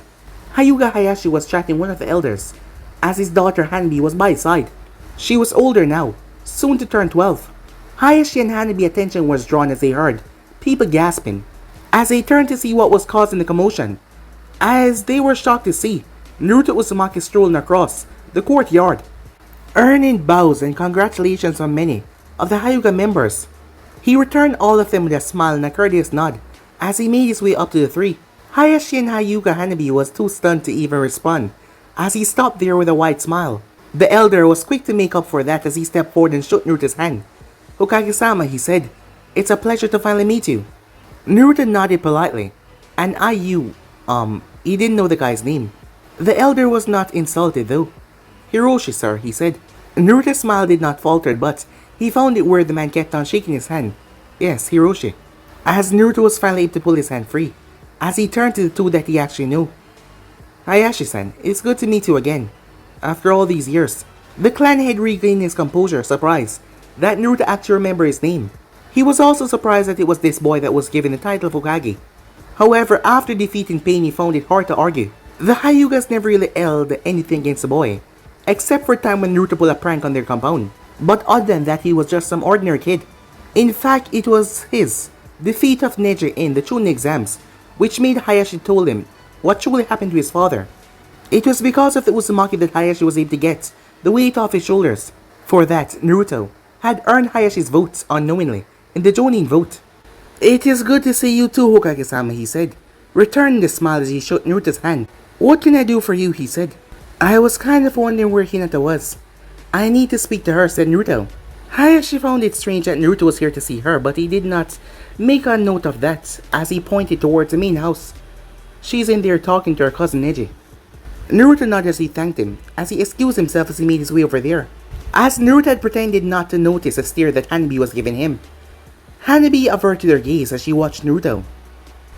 Hyuga Hayashi was chatting with one of the elders, as his daughter Hanabi was by his side. She was older now, soon to turn 12. Hayashi and Hanabi's attention was drawn as they heard people gasping, as they turned to see what was causing the commotion. As they were shocked to see Naruto Uzumaki strolling across the courtyard, earning bows and congratulations from many of the Hyuga members. He returned all of them with a smile and a courteous nod as he made his way up to the three. Hayashi and Hyuga Hanabi was too stunned to even respond as he stopped there with a wide smile. The elder was quick to make up for that as he stepped forward and shook Naruto's hand. Hokage-sama, he said, it's a pleasure to finally meet you. Naruto nodded politely, and he didn't know the guy's name. The elder was not insulted though. Hiroshi, sir, he said. Naruto's smile did not falter, but he found it weird the man kept on shaking his hand. Yes, Hiroshi. As Naruto was finally able to pull his hand free, as he turned to the two that he actually knew. Hayashi-san, it's good to meet you again. After all these years, the clan head regained his composure, surprised that Naruto actually remembered his name. He was also surprised that it was this boy that was given the title of Hokage. However, after defeating Pain, he found it hard to argue. The Hyugas never really held anything against the boy, except for a time when Naruto pulled a prank on their compound. But other than that, he was just some ordinary kid. In fact, it was his defeat of Neji in the Chunin exams which made Hayashi told him what truly happened to his father. It was because of the Uzumaki that Hayashi was able to get the weight off his shoulders. For that, Naruto had earned Hayashi's votes unknowingly in the Jonin vote. It is good to see you too, Hokage-sama, he said, returning the smile as he shook Naruto's hand. What can I do for you, he said. I was kind of wondering where Hinata was. I need to speak to her, said Naruto. Hayashi found it strange that Naruto was here to see her, but he did not make a note of that as he pointed towards the main house. She's in there talking to her cousin Neji. Naruto nodded as he thanked him, as he excused himself as he made his way over there. As Naruto had pretended not to notice a stare that Hanabi was giving him, Hanabi averted her gaze as she watched Naruto.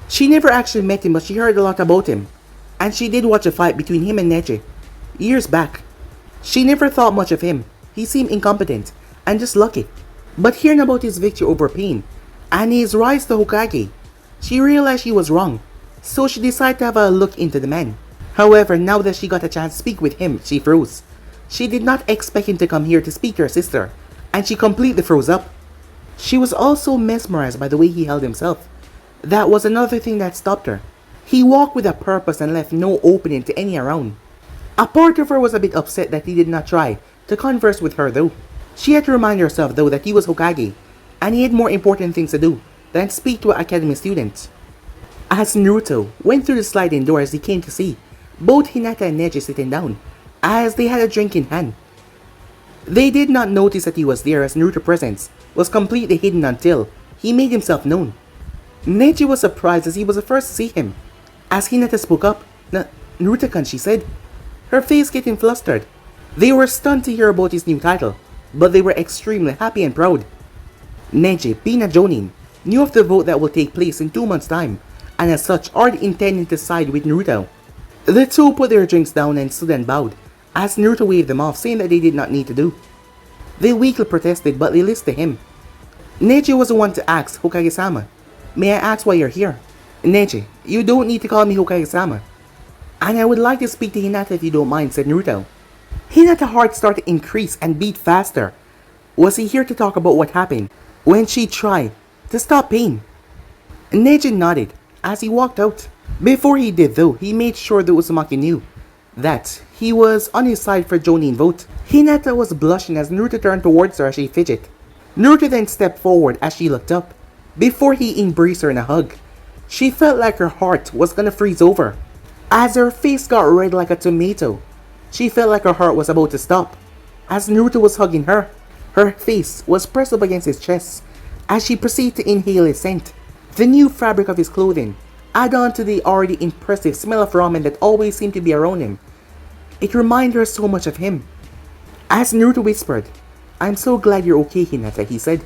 She never actually met him, but she heard a lot about him, and she did watch a fight between him and Neji years back. She never thought much of him. He seemed incompetent and just lucky. But hearing about his victory over Pain and his rise to Hokage, she realized she was wrong, so she decided to have a look into the man. However, now that she got a chance to speak with him, she froze. She did not expect him to come here to speak to her sister, and she completely froze up. She was also mesmerized by the way he held himself. That was another thing that stopped her. He walked with a purpose and left no opening to any around. A part of her was a bit upset that he did not try to converse with her though. She had to remind herself though that he was Hokage, and he had more important things to do than speak to an academy student. As Naruto went through the sliding door as he came to see both Hinata and Neji sitting down, as they had a drink in hand. They did not notice that he was there as Naruto's presence was completely hidden until he made himself known. Neji was surprised as he was the first to see him. As Hinata spoke up, Naruto-kun, she said, her face getting flustered. They were stunned to hear about his new title, but they were extremely happy and proud. Neji, being a Jonin, knew of the vote that will take place in 2 months' time, and as such already intending to side with Naruto. The two put their drinks down and stood and bowed, as Naruto waved them off, saying that they did not need to do. They weakly protested, but they listened to him. Neji was the one to ask Hokage-sama, may I ask why you're here? Neji, you don't need to call me Hokage-sama. And I would like to speak to Hinata if you don't mind, said Naruto. Hinata's heart started to increase and beat faster. Was he here to talk about what happened when she tried to stop Pain? Neji nodded as he walked out. Before he did though, he made sure that Uzumaki knew that he was on his side for Jonin vote. Hinata was blushing as Naruto turned towards her as she fidgeted. Naruto then stepped forward as she looked up, before he embraced her in a hug. She felt like her heart was gonna freeze over. As her face got red like a tomato, she felt like her heart was about to stop. As Naruto was hugging her, her face was pressed up against his chest as she proceeded to inhale his scent. The new fabric of his clothing added on to the already impressive smell of ramen that always seemed to be around him. It reminded her so much of him. As Naruto whispered, I'm so glad you're okay, Hinata, he said.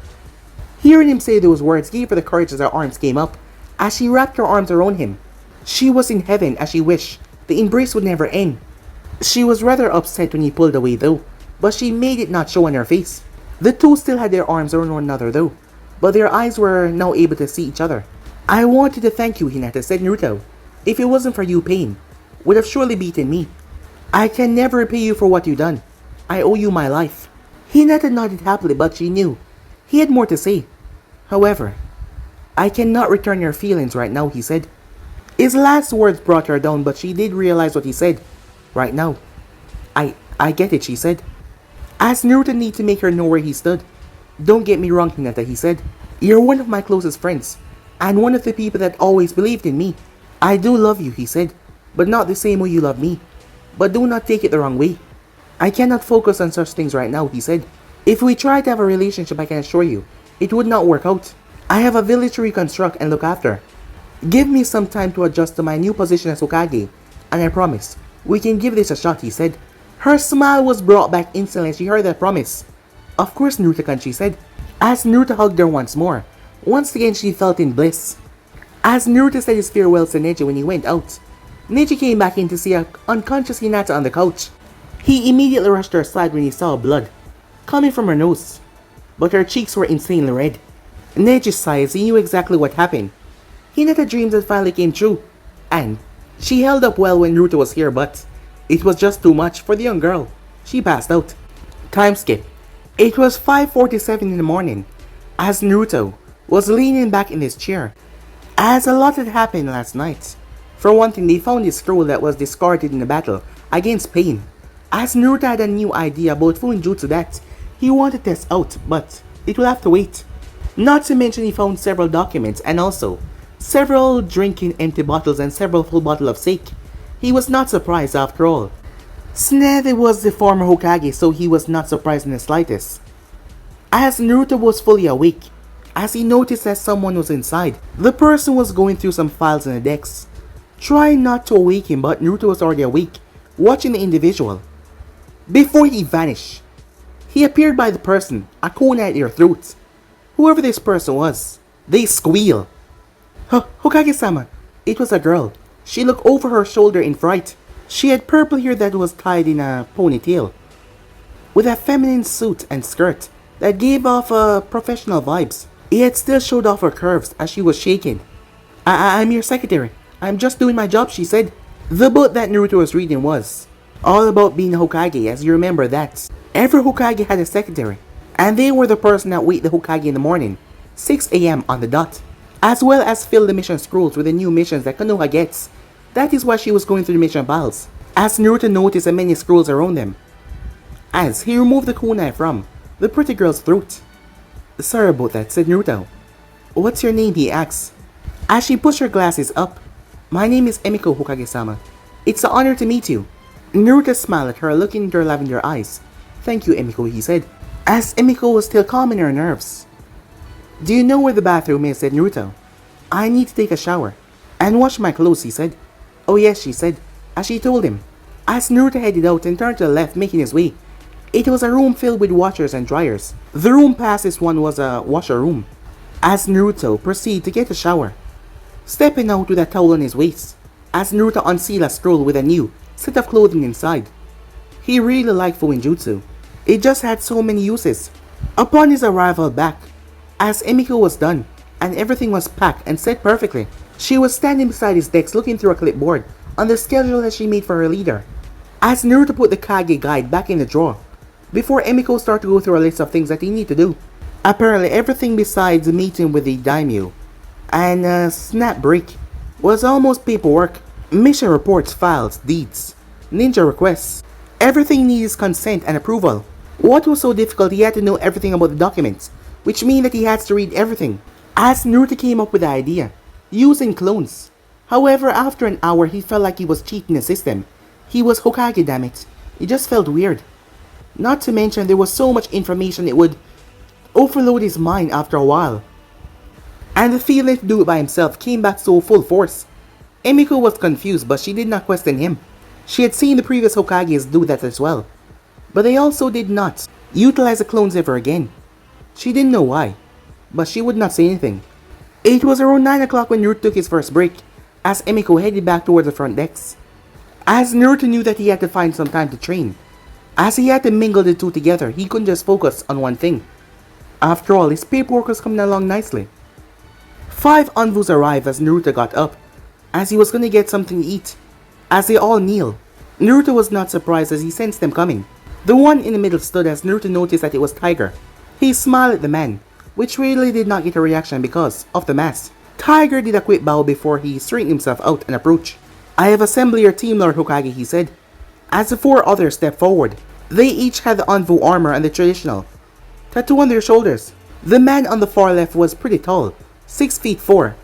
Hearing him say those words gave her the courage as her arms came up, as she wrapped her arms around him. She was in heaven as she wished the embrace would never end. She was rather upset when he pulled away though, but she made it not show on her face. The two still had their arms around one another though, but their eyes were now able to see each other. I wanted to thank you, Hinata, said Naruto. If it wasn't for you, Pain would have surely beaten me. I can never repay you for what you've done. I owe you my life. Hinata nodded happily, but she knew he had more to say. However, I cannot return your feelings right now, he said. His last words brought her down, but she did realize what he said. Right now. I get it, she said. As Naruto needed to make her know where he stood. Don't get me wrong, Hinata, he said. You're one of my closest friends, and one of the people that always believed in me. I do love you, he said, but not the same way you love me. But do not take it the wrong way. I cannot focus on such things right now, he said. If we try to have a relationship, I can assure you, it would not work out. I have a village to reconstruct and look after. Give me some time to adjust to my new position as Hokage, and I promise, we can give this a shot, he said. Her smile was brought back instantly as she heard that promise. Of course, Naruto-kun, she said, as Naruto hugged her once more. Once again, she felt in bliss. As Naruto said his farewells to Neji when he went out, Neji came back in to see an unconscious Hinata on the couch. He immediately rushed to her side when he saw blood coming from her nose, but her cheeks were insanely red. Neji sighed as he knew exactly what happened. Hinata's dreams had finally came true, and she held up well when Naruto was here, but it was just too much for the young girl. She passed out. Time skip. It was 5:47 in the morning, as Naruto was leaning back in his chair, as a lot had happened last night. For one thing, they found his scroll that was discarded in the battle against Pain, as Naruto had a new idea about Fuinjutsu that he wanted to test out, but it will have to wait. Not to mention he found several documents and also several drinking empty bottles and several full bottles of sake. He was not surprised after all. Tsunade was the former Hokage, so he was not surprised in the slightest. As Naruto was fully awake, as he noticed that someone was inside, the person was going through some files in the decks. Trying not to awake him, but Naruto was already awake, watching the individual. Before he vanished, he appeared by the person, a cone at their throats. Whoever this person was, they squeal. Hokage-sama, it was a girl. She looked over her shoulder in fright. She had purple hair that was tied in a ponytail, with a feminine suit and skirt that gave off professional vibes. It still showed off her curves as she was shaking. I'm your secretary. I'm just doing my job, she said. The book that Naruto was reading was all about being a Hokage, as you remember that. Every Hokage had a secretary, and they were the person that wake the Hokage in the morning, 6 AM on the dot, as well as fill the mission scrolls with the new missions that Konoha gets. That is why she was going through the mission files, as Naruto noticed the many scrolls around them, as he removed the kunai from the pretty girl's throat. Sorry about that, said Naruto. What's your name, he asked, as she pushed her glasses up. My name is Emiko, Hokage-sama. It's an honor to meet you. Naruto smiled at her, looking into her lavender eyes. Thank you, Emiko, he said, as Emiko was still calm in her nerves. Do you know where the bathroom is, said Naruto. I need to take a shower and wash my clothes, he said. Oh yes, she said, as she told him. As Naruto headed out and turned to the left, making his way, it was a room filled with washers and dryers. The room past this one was a washer room. As Naruto proceeded to get a shower, stepping out with a towel on his waist, as Naruto unsealed a scroll with a new set of clothing inside. He really liked Fuinjutsu. It just had so many uses. Upon his arrival back, as Emiko was done, and everything was packed and set perfectly, she was standing beside his desk looking through a clipboard on the schedule that she made for her leader. As Naruto put the Kage guide back in the drawer, before Emiko started to go through a list of things that he needed to do. Apparently everything besides the meeting with the daimyo and snap break was almost paperwork. Mission reports, files, deeds, ninja requests. Everything needs consent and approval. What was so difficult, he had to know everything about the documents, which means that he had to read everything. As Naruto came up with the idea, using clones. However, after an hour, he felt like he was cheating the system. He was Hokage, damn it. It just felt weird. Not to mention, there was so much information it would overload his mind after a while. And the feeling to do it by himself came back so full force. Emiko was confused, but she did not question him. She had seen the previous Hokages do that as well, but they also did not utilize the clones ever again. She didn't know why, but she would not say anything. It was around 9 o'clock when Naruto took his first break, as Emiko headed back towards the front decks. As Naruto knew that he had to find some time to train, as he had to mingle the two together, he couldn't just focus on one thing. After all, his paperwork was coming along nicely. 5 envoys arrived as Naruto got up, as he was going to get something to eat. As they all kneel, Naruto was not surprised as he sensed them coming. The one in the middle stood as Naruto noticed that it was Tiger. He smiled at the man, which really did not get a reaction because of the mask. Tiger did a quick bow before he straightened himself out and approached. I have assembled your team, Lord Hokage, he said. As the 4 others stepped forward, they each had the envoy armor and the traditional tattoo on their shoulders. The man on the far left was pretty tall, 6 feet 4,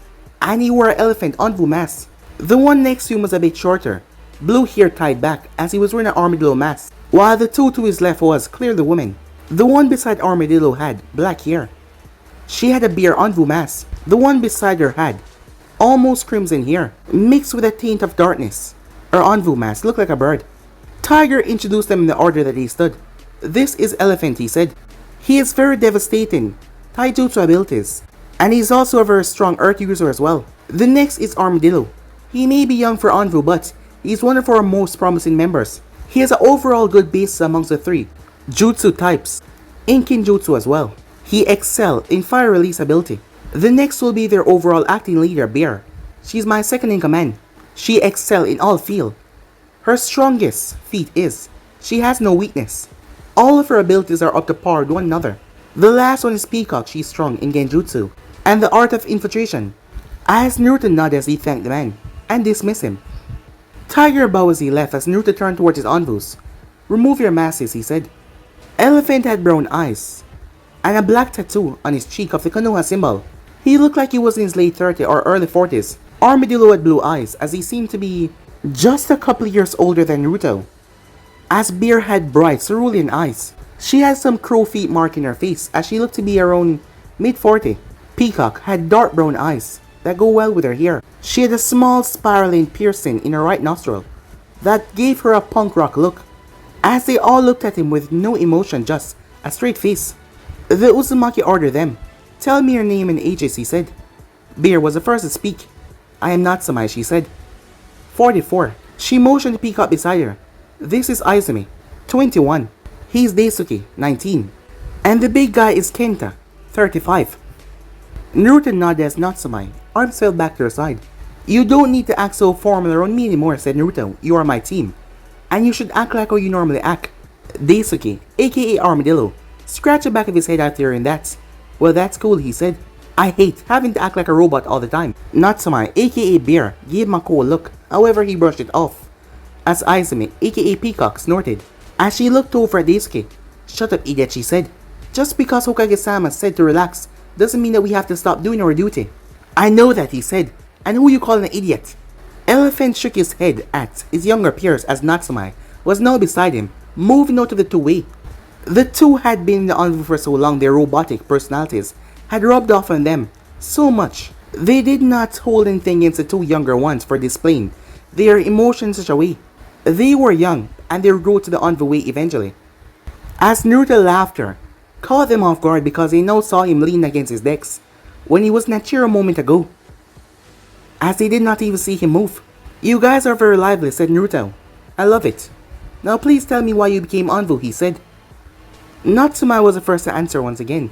and he wore an elephant envoy mask. The one next to him was a bit shorter, blue hair tied back as he was wearing an armadillo mask, while the two to his left was clearly the woman. The one beside Armadillo had black hair. She had a bear envoy mask. The one beside her had almost crimson hair, mixed with a taint of darkness. Her envoy mask looked like a bird. Tiger introduced them in the order that he stood. This is Elephant, he said. He is very devastating taijutsu abilities, and he's also a very strong earth user as well. The next is Armadillo. He may be young for envoy, but he's one of our most promising members. He has an overall good basis amongst the 3 jutsu types, in Kinjutsu as well. He excels in fire release ability. The next will be their overall acting leader, Bear. She's my second in command. She excels in all field. Her strongest feat is, she has no weakness. All of her abilities are up to par with one another. The last one is Peacock, she's strong in Genjutsu, and the art of infiltration. As Naruto nodded as he thanked the man, and dismissed him. Tiger bowed as he left as Naruto turned towards his envoys. Remove your masks, he said. Elephant had brown eyes. and a black tattoo on his cheek of the Konoha symbol. He looked like he was in his late 30s or early 40s. Armadillo had blue eyes, as he seemed to be just a couple of years older than Naruto. As Beer had bright, cerulean eyes. She had some crow feet mark in her face, as she looked to be around mid-40. Peacock had dark brown eyes that go well with her hair. She had a small spiraling piercing in her right nostril that gave her a punk rock look. As they all looked at him with no emotion, just a straight face. The Uzumaki ordered them. "Tell me your name and ages," he said. Beer was the first to speak. "I am Natsume," she said. 44. She motioned to Peacock beside her. "This is Izumi, 21. He's Daisuke, 19. And the big guy is Kenta, 35. Naruto nodded as Natsume, arms fell back to her side. "You don't need to act so formal around me anymore," said Naruto. "You are my team. And you should act like how you normally act." Daisuke, aka Armadillo, scratched the back of his head after hearing that. "Well, that's cool," he said. "I hate having to act like a robot all the time." Natsume, aka Bear, gave him a cold look. However, he brushed it off. As Izumi, aka Peacock, snorted. As she looked over at Daisuke. "Shut up, idiot," she said. "Just because Hokage-sama said to relax doesn't mean that we have to stop doing our duty." "I know that," he said. "And who you calling an idiot?" Elephant shook his head at his younger peers as Natsume was now beside him, moving out of the two-way. The two had been in the envoy for so long their robotic personalities had rubbed off on them so much. They did not hold anything against the two younger ones for displaying their emotions in such a way. They were young, and they would grow to the envoy way eventually. As Naruto's laughter caught them off guard because they now saw him lean against his decks when he was in a chair a moment ago, as they did not even see him move. "You guys are very lively," said Naruto. "I love it. Now please tell me why you became envoy," he said. Natsume was the first to answer once again.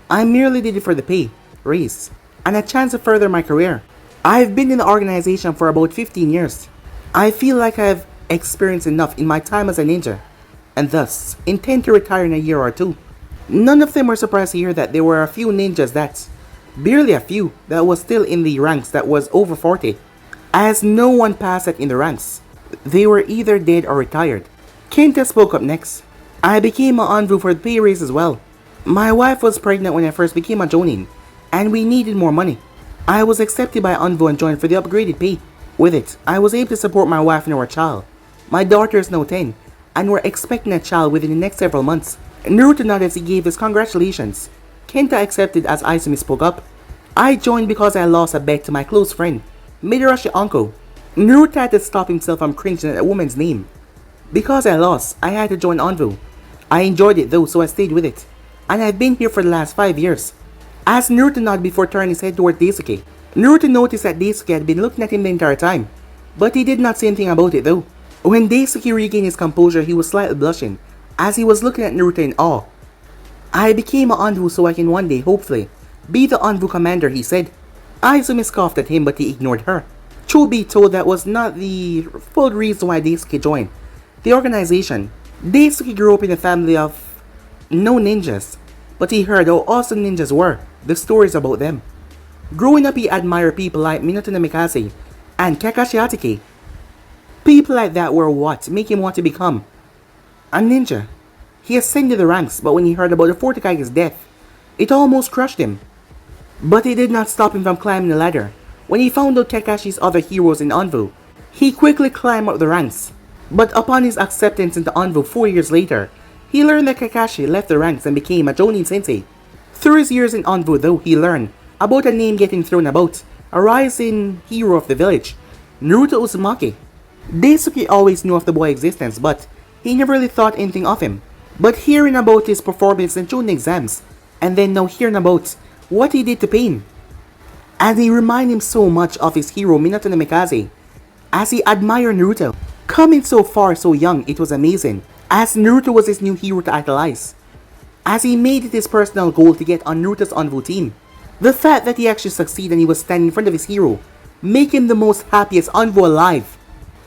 "I merely did it for the pay, raise, and a chance to further my career. I've been in the organization for about 15 years. I feel like I've experienced enough in my time as a ninja, and thus intend to retire in a year or two." None of them were surprised to hear that there were a few ninjas that, barely a few, that was still in the ranks that was over 40. As no one passed that in the ranks, they were either dead or retired. Kenta spoke up next. "I became an envoy for the pay raise as well. My wife was pregnant when I first became a jonin, and we needed more money. I was accepted by envoy and joined for the upgraded pay. With it, I was able to support my wife and our child. My daughter is now 10, and we're expecting a child within the next several months." Naruto nodded as he gave his congratulations. Kenta accepted as Izumi spoke up. "I joined because I lost a bet to my close friend, Midarashi Uncle." Naruto had to stop himself from cringing at a woman's name. "Because I lost, I had to join envoy. I enjoyed it though, so I stayed with it. And I've been here for the last 5 years." As Naruto nodded before turning his head toward Daisuke, Naruto noticed that Daisuke had been looking at him the entire time, but he did not say anything about it though. When Daisuke regained his composure, he was slightly blushing, as he was looking at Naruto in awe. "I became an envoy so I can one day, hopefully, be the envoy commander," he said. Izumi scoffed at him, but he ignored her. Truth be told, that was not the full reason why Daisuke joined the organization. Daisuke grew up in a family of no ninjas, but he heard how awesome ninjas were, the stories about them. Growing up, he admired people like Minato Namikaze and Kakashi Hatake. People like that were what made him want to become a ninja. He ascended the ranks, but when he heard about the fourth Hokage's death, it almost crushed him. But it did not stop him from climbing the ladder. When he found out Kakashi's other heroes in envoy, he quickly climbed up the ranks. But upon his acceptance into envoy 4 years later, he learned that Kakashi left the ranks and became a Jonin sensei. Through his years in envoy though, he learned about a name getting thrown about, a rising hero of the village, Naruto Uzumaki. Daisuke always knew of the boy's existence, but he never really thought anything of him. But hearing about his performance in Jonin exams, and then now hearing about what he did to Pain, and he reminded him so much of his hero Minato Namikaze, as he admired Naruto. Coming so far so young, it was amazing, as Naruto was his new hero to idolize, as he made it his personal goal to get on Naruto's envoy team. The fact that he actually succeeded and he was standing in front of his hero made him the most happiest envoy alive.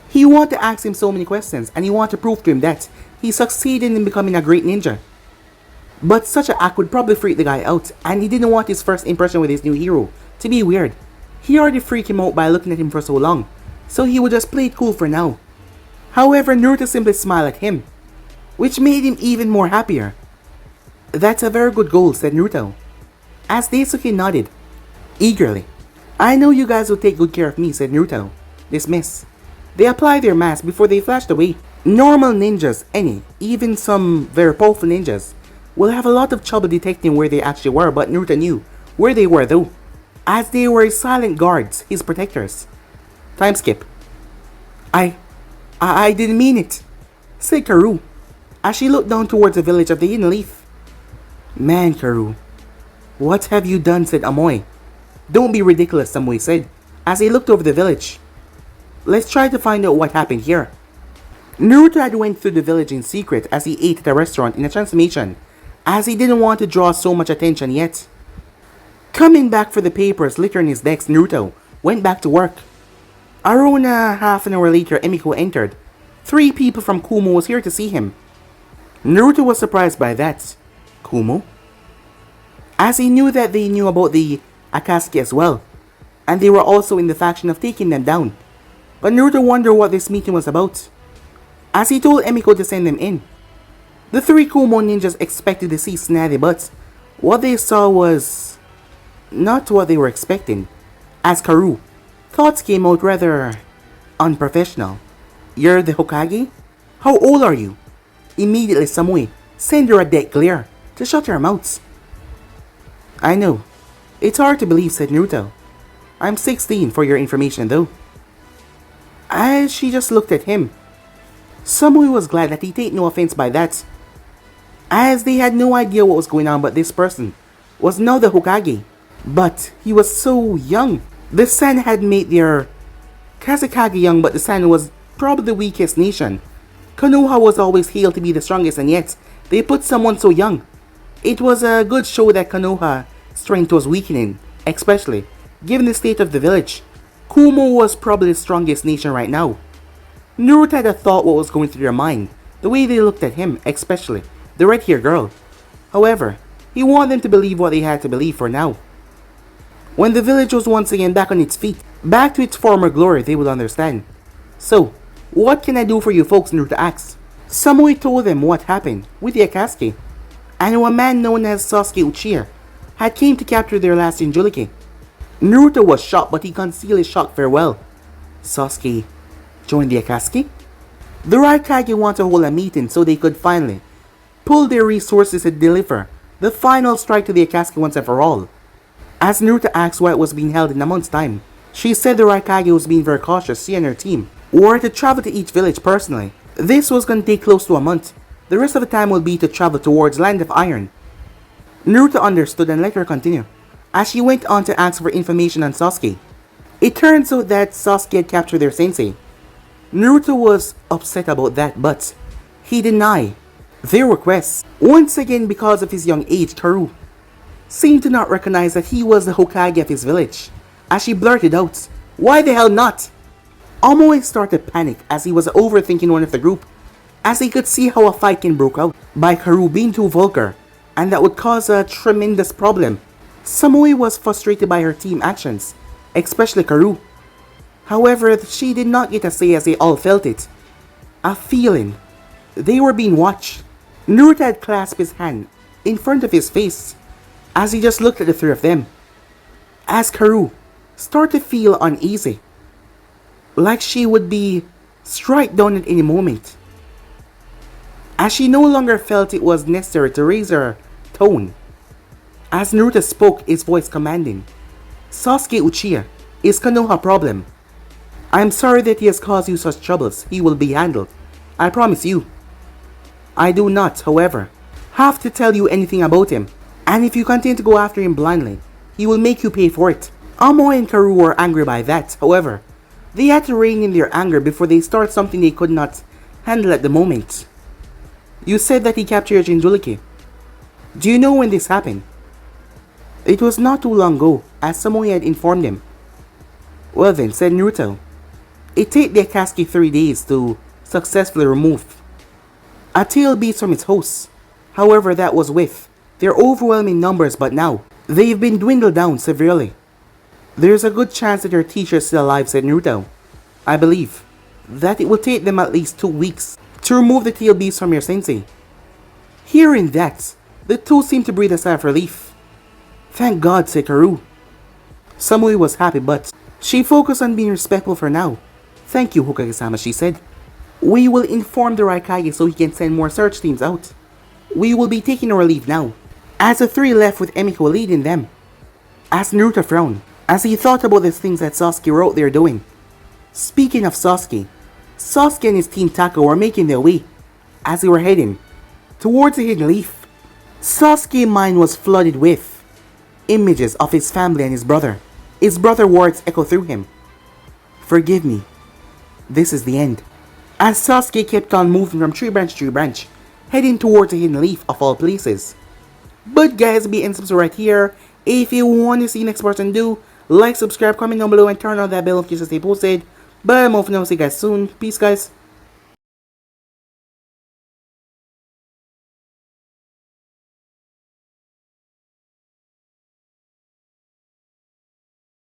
He wanted to ask him so many questions, and he wanted to prove to him that he succeeded in becoming a great ninja. But such an act would probably freak the guy out, and he didn't want his first impression with his new hero to be weird. He already freaked him out by looking at him for so long, so he would just play it cool for now. However, Naruto simply smiled at him, which made him even more happier. That's a very good goal, said Naruto, as Daisuke nodded eagerly. I know you guys will take good care of me, said Naruto. Dismiss. They applied their mask before they flashed away. Normal ninjas, even some very powerful ninjas, will have a lot of trouble detecting where they actually were, but Naruto knew where they were though, as they were silent guards, his protectors. Time skip. I didn't mean it, said Karu, as she looked down towards the village of the Hidden Leaf. Man, Karu, what have you done, said Amoy. Don't be ridiculous, Samui said, as he looked over the village. Let's try to find out what happened here. Naruto had went through the village in secret as he ate at a restaurant in a transformation, as he didn't want to draw so much attention yet. Coming back for the papers littering his desk, Naruto went back to work. Around half an hour later, Emiko entered. 3 people from Kumo was here to see him. Naruto was surprised by that. Kumo? As he knew that they knew about the Akatsuki as well, and they were also in the faction of taking them down. But Naruto wondered what this meeting was about, as he told Emiko to send them in. The 3 Kumo ninjas expected to see Snazzy, but what they saw was not what they were expecting. As Karu, thoughts came out rather unprofessional. You're the Hokage? How old are you? Immediately Samui sent her a dead glare to shut her mouth. I know. It's hard to believe, said Naruto. I'm 16 for your information though. As she just looked at him. Samui was glad that he take no offense by that, as they had no idea what was going on, but this person was now the Hokage. But he was so young. The San had made their Kazekage young, but the San was probably the weakest nation. Konoha was always hailed to be the strongest, and yet they put someone so young. It was a good show that Konoha's strength was weakening, especially given the state of the village. Kumo was probably the strongest nation right now. Naruto had a thought what was going through their mind, the way they looked at him, especially the red-haired girl. However, he wanted them to believe what they had to believe for now. When the village was once again back on its feet, back to its former glory, they would understand. So, what can I do for you folks, Naruto asked. Samui told them what happened with the Akatsuki, and how a man known as Sasuke Uchiha had came to capture their last Jinchuriki. Naruto was shocked, but he concealed his shock very well. Sasuke joined the Akatsuki? The Raikage wanted to hold a meeting so they could finally pull their resources and deliver the final strike to the Akatsuki once and for all. As Naruto asked why it was being held in a month's time, she said the Raikage was being very cautious. She and her team were to travel to each village personally. This was going to take close to a month. The rest of the time would be to travel towards Land of Iron. Naruto understood and let her continue, as she went on to ask for information on Sasuke. It turns out that Sasuke had captured their sensei. Naruto was upset about that, but he denied their requests. Once again, because of his young age, Karu seemed to not recognize that he was the Hokage of his village, as she blurted out, "Why the hell not?" Amoy started to panic as he was overthinking one of the group, as he could see how a fight can broke out by Karu being too vulgar, and that would cause a tremendous problem. Samui was frustrated by her team actions, especially Karu. However, she did not get a say as they all felt it. A feeling they were being watched. Naruto had clasped his hand in front of his face as he just looked at the 3 of them. As Karu started to feel uneasy, like she would be struck down at any moment. As she no longer felt it was necessary to raise her tone, as Naruto spoke, his voice commanding, "Sasuke Uchiha is Konoha problem. I am sorry that he has caused you such troubles. He will be handled. I promise you. I do not, however, have to tell you anything about him, and if you continue to go after him blindly, he will make you pay for it." Amoy and Karu were angry by that. However, they had to rein in their anger before they start something they could not handle at the moment. "You said that he captured Jinchuriki. Do you know when this happened?" It was not too long ago, as Samui had informed him. "Well then," said Naruto, "it take the Akatsuki 3 days to successfully remove a tail beast from its host. However, that was with their overwhelming numbers, but now they've been dwindled down severely. There's a good chance that your teacher is still alive," said Naruto. "I believe that it will take them at least 2 weeks to remove the tail beast from your sensei." Hearing that, The two seemed to breathe a sigh of relief. Thank God, said Karu. Samui was happy, but she focused on being respectful for now. Thank you, Hokage-sama, she said. We will inform the Raikage so he can send more search teams out. We will be taking our leave now. As the three left with Emiko leading them, as Naruto frowned, as he thought about the things that Sasuke were out there doing. Speaking of Sasuke and his team Tako were making their way, as they were heading towards the hidden leaf. Sasuke's mind was flooded with images of his family and his brother. His brother's words echoed through him. Forgive me. This is the end. As Sasuke kept on moving from tree branch to tree branch, heading towards the hidden leaf of all places. But guys, be and subscribe right here. If you want to see the next person do, like, subscribe, comment down below, and turn on that bell in case I stay posted. But I'm off now. See you guys soon. Peace, guys.